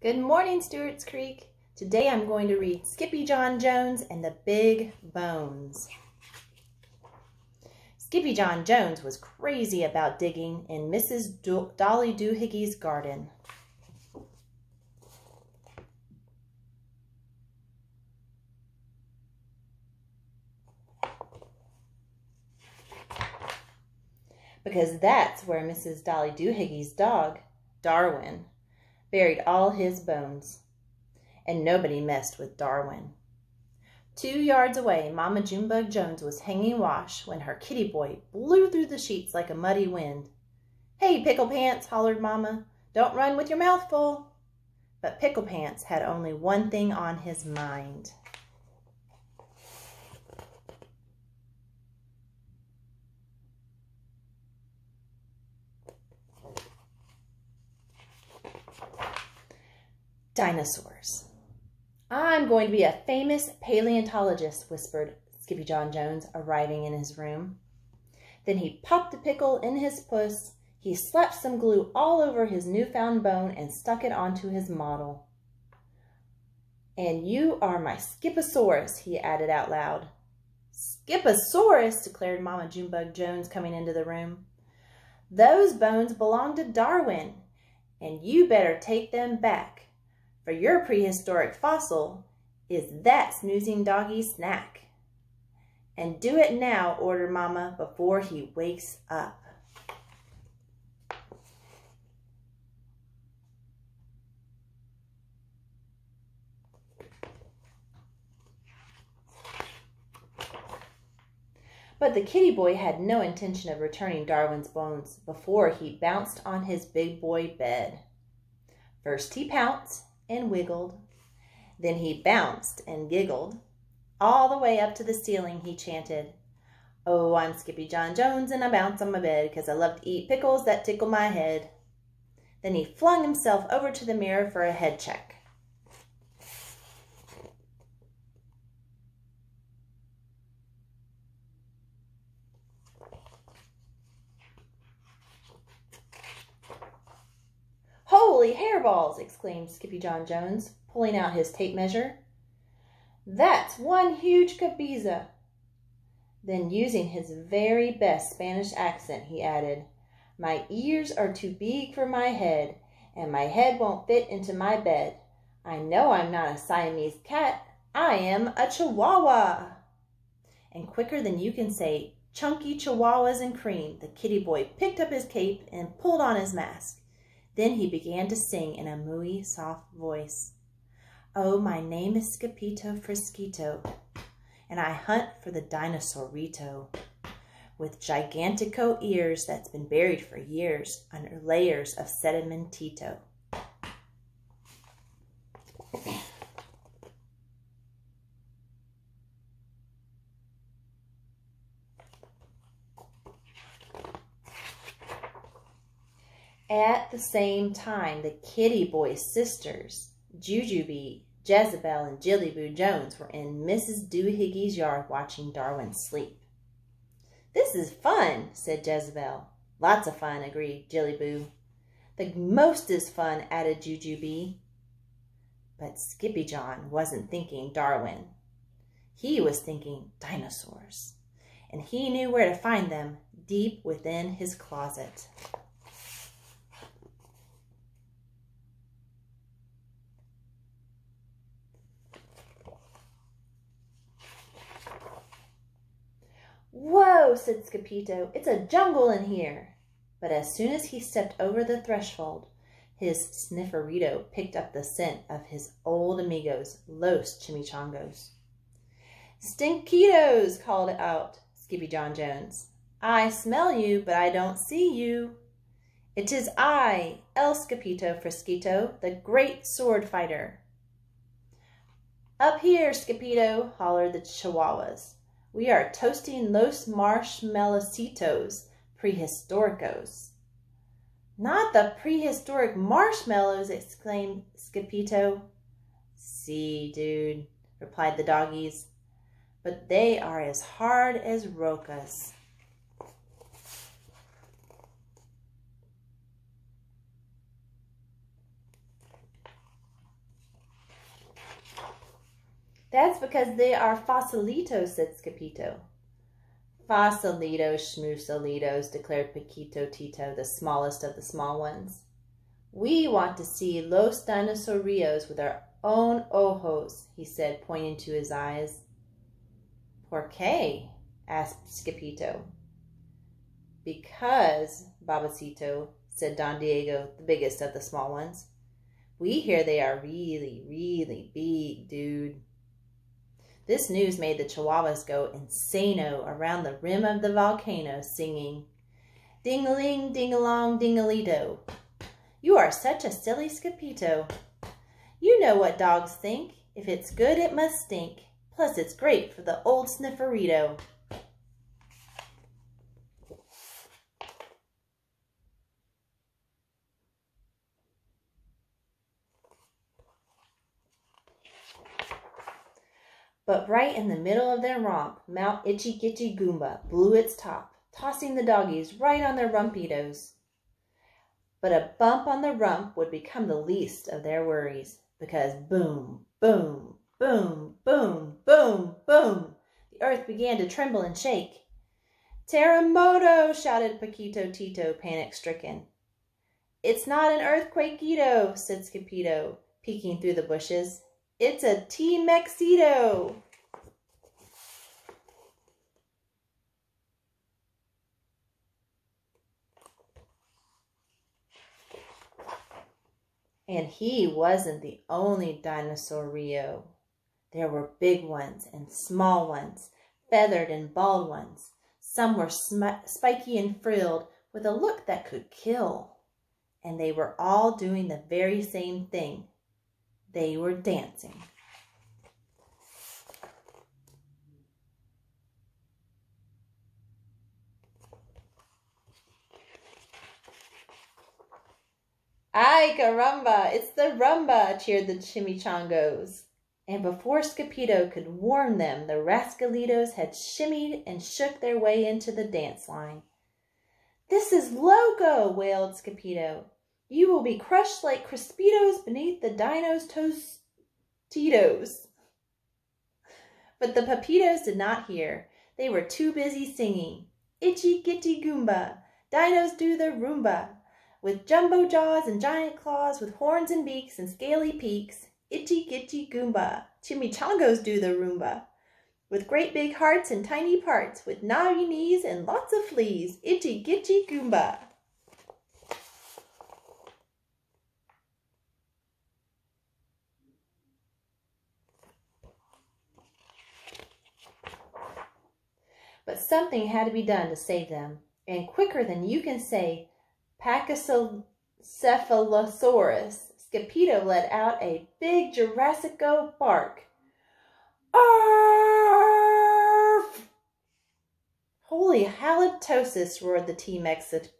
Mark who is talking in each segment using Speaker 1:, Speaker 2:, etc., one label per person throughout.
Speaker 1: Good morning, Stewart's Creek. Today I'm going to read Skippyjon Jones and the Big Bones. Skippyjon Jones was crazy about digging in Mrs. Dolly Doohickeys' garden. Because that's where Mrs. Dolly Doohickeys' dog, Darwin, buried all his bones. And nobody messed with Darwin. 2 yards away, Mama Junebug Jones was hanging wash when her kitty boy blew through the sheets like a muddy wind. "Hey, Pickle Pants," hollered Mama, "don't run with your mouth full." But Pickle Pants had only one thing on his mind. Dinosaurs. "I'm going to be a famous paleontologist," whispered Skippyjon Jones, arriving in his room. Then he popped a pickle in his puss, he slapped some glue all over his newfound bone and stuck it onto his model. "And you are my Skipposaurus," he added out loud. "Skipposaurus," declared Mama Junebug Jones, coming into the room. "Those bones belong to Darwin, and you better take them back. For your prehistoric fossil is that snoozing doggie's snack. And do it now," ordered Mama, "before he wakes up." But the kitty boy had no intention of returning Darwin's bones before he bounced on his big boy bed. First he pounced and wiggled. Then he bounced and giggled. All the way up to the ceiling he chanted, "Oh, I'm Skippyjon Jones and I bounce on my bed 'cause I love to eat pickles that tickle my head." Then he flung himself over to the mirror for a head check. "Holy hairballs!" exclaimed Skippyjon Jones, pulling out his tape measure. "That's one huge cabeza." Then, using his very best Spanish accent, he added, "My ears are too big for my head, and my head won't fit into my bed. I know I'm not a Siamese cat. I am a Chihuahua." And quicker than you can say chunky Chihuahuas and cream, the kitty boy picked up his cape and pulled on his mask. Then he began to sing in a mooey, soft voice. "Oh, my name is Skippito Frisquito, and I hunt for the dinosaurito, with gigantico ears that's been buried for years under layers of sedimentito." At the same time, the kitty boy's sisters, Jujubee, Jezebel, and Jillyboo Jones, were in Mrs. Doohickeys' yard watching Darwin sleep. "This is fun," said Jezebel. "Lots of fun," agreed Jillyboo. "The mostest fun," added Jujubee. But Skippyjon wasn't thinking Darwin. He was thinking dinosaurs, and he knew where to find them, deep within his closet. "Whoa," said Skippito, "it's a jungle in here." But as soon as he stepped over the threshold, his snifferito picked up the scent of his old amigos, Los Chimichangos. "Stinkitos," called out Skippyjon Jones. "I smell you, but I don't see you." "It is I, El Skippito Frisquito, the great sword fighter." "Up here, Skippito," hollered the Chihuahuas. "We are toasting Los Marshmallowcitos Prehistoricos." "Not the prehistoric marshmallows," exclaimed Skippito. "See, dude," replied the doggies, "but they are as hard as rocas." That's because they are fosilitos, said Skippito. Fosilitos, schmoosalitos, declared Paquito Tito, the smallest of the small ones. We want to see Los Dinosaurios with our own ojos, he said, pointing to his eyes. ¿Por qué? Asked Skippito. Because, Babacito, said Don Diego, the biggest of the small ones. We hear they are really, really big, dude. This news made the Chihuahuas go insano around the rim of the volcano, singing, Ding-a-ling, ding-a-long, ding-a-lee-do. You are such a silly Skippito. You know what dogs think. If it's good, it must stink. Plus, it's great for the old snifferito. But right in the middle of their romp, Mount Itchy Gitchy Goomba blew its top, tossing the doggies right on their rumpitos. But a bump on the rump would become the least of their worries, because boom, boom, boom, boom, boom, boom, the earth began to tremble and shake. Terremoto, shouted Paquito Tito, panic-stricken. It's not an earthquake-ito, said Skippito, peeking through the bushes. It's a T-Mexito. And he wasn't the only dinosaur Rio. There were big ones and small ones, feathered and bald ones. Some were spiky and frilled with a look that could kill. And they were all doing the very same thing. They were dancing. Ay, caramba, it's the rumba, cheered the chimichangos. And before Skippito could warn them, the rascalitos had shimmied and shook their way into the dance line. This is loco, wailed Skippito. You will be crushed like Crispitos beneath the dino's tostitos. But the Papitos did not hear. They were too busy singing. Itchy Gitchy Goomba, dinos do the Roomba. With jumbo jaws and giant claws, with horns and beaks and scaly peaks. Itchy Gitchy Goomba, chimichangos do the Roomba. With great big hearts and tiny parts, with knobby knees and lots of fleas. Itchy Gitchy Goomba. But something had to be done to save them, and quicker than you can say, Pachycephalosaurus, Skippito let out a big Jurassico bark. Arf! Holy halitosis, roared the T-Mexito.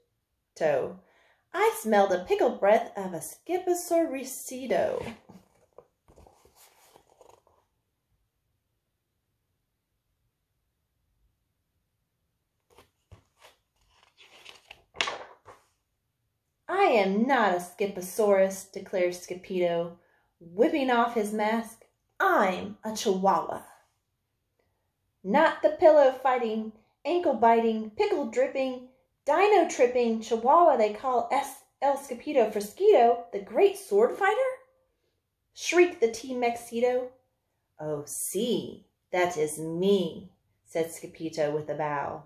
Speaker 1: I smell the pickled breath of a Skippysauricito. I am not a Skiposaurus, declared Skippito, whipping off his mask. I'm a Chihuahua. Not the pillow-fighting, ankle-biting, pickle-dripping, dino-tripping Chihuahua they call El Skippito Fresquito, the great sword fighter? Shrieked the T-Mexito. Oh, see, that is me, said Skippito with a bow.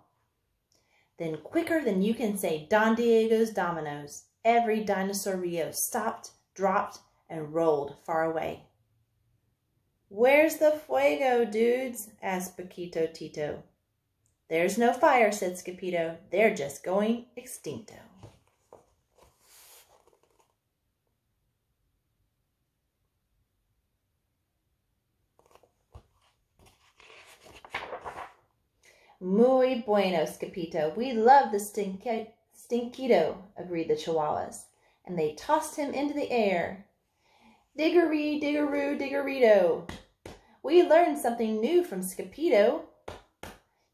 Speaker 1: Then quicker than you can say Don Diego's dominoes, every dinosaur Rio stopped, dropped, and rolled far away. Where's the fuego, dudes? Asked Paquito Tito. There's no fire, said Skippito. They're just going extincto. Muy bueno, Skippito. We love the Stinkito, agreed the Chihuahuas, and they tossed him into the air. Diggery, diggeroo, diggerito. We learned something new from Skippito.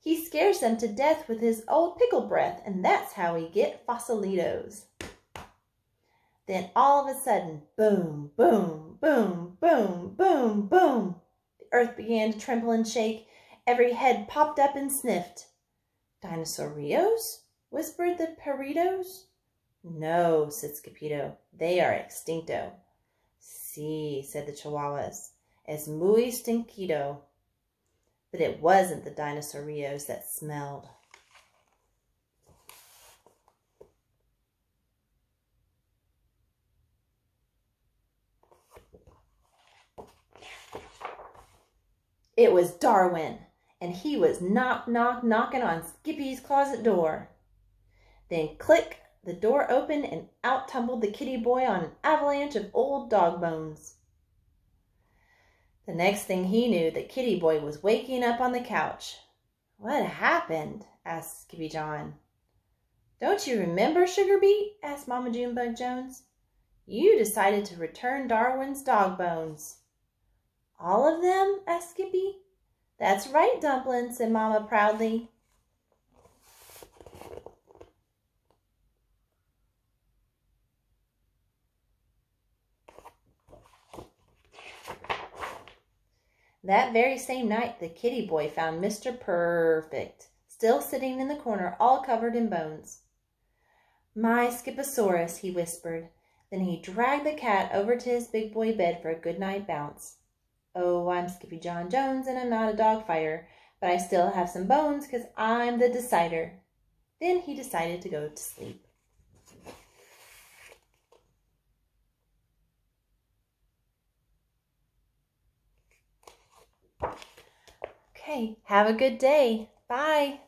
Speaker 1: He scares them to death with his old pickle breath, and that's how we get fossilitos. Then all of a sudden, boom, boom, boom, boom, boom, boom, the earth began to tremble and shake. Every head popped up and sniffed. Dinosaurios? Whispered the Perritos. No, said Skippyjo. They are extincto. Sí, said the Chihuahuas. Es muy stinkido. But it wasn't the dinosaurios that smelled. It was Darwin, and he was knocking on Skippy's closet door. Then click, the door opened and out tumbled the kitty boy on an avalanche of old dog bones. The next thing he knew, the kitty boy was waking up on the couch. What happened? Asked Skippyjon. Don't you remember, Sugarbeet? Asked Mama Junebug Jones. You decided to return Darwin's dog bones. All of them? Asked Skippy. That's right, Dumpling, said Mama proudly. That very same night, the kitty boy found Mr. Perfect, still sitting in the corner, all covered in bones. My Skipposaurus, he whispered. Then he dragged the cat over to his big boy bed for a good night bounce. Oh, I'm Skippyjon Jones, and I'm not a dog fighter, but I still have some bones because I'm the decider. Then he decided to go to sleep. Okay, have a good day. Bye.